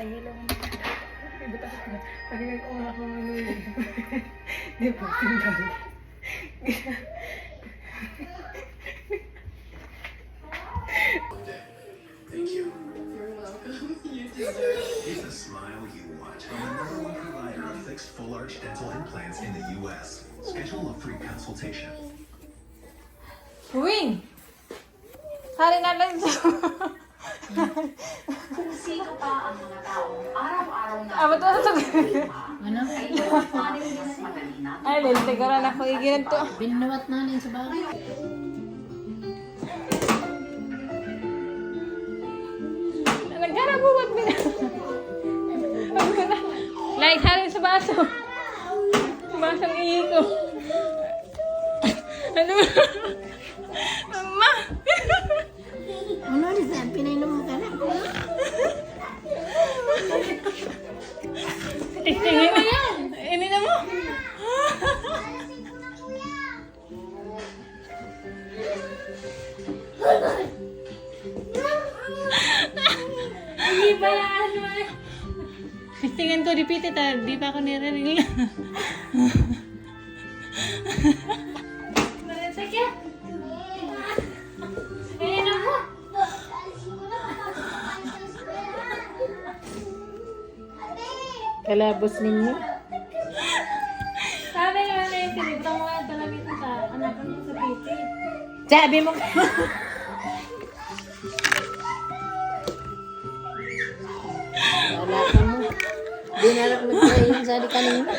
Ay, hello. Pag nag-una ko di ba? Tingnan. Thank you. You're welcome. You deserve. It's a smile you want from the #1 provider of fixed full arch dental implants in the U.S. Schedule a free consultation. Uwing! Sali na lang ito. Kung sino pa ang mga taong araw-araw na Ba't ano ito? Ano? ay paano mas madali na Ay, lente ko rin ako igilan to. Binuwat namin sa bagay. Nagkarabuwat mo na. Like, harin sa baso. Basang ihi ko. Ano ba? Mama! Ano rin saan? Pinainom mo ka na. Tingin mo yan. Ini na mo. Hindi ba yan? Tingin ko, repeat it ah. Di pa ako nire-ring lang. Sige. Ayun ako. Kalabos ninyo. Sabi naman na yung tinibutang mo nga talaga ito sa anak mo sa piti. Sabi mo. Wala ka mo. Di na lang nagkain sa kanina.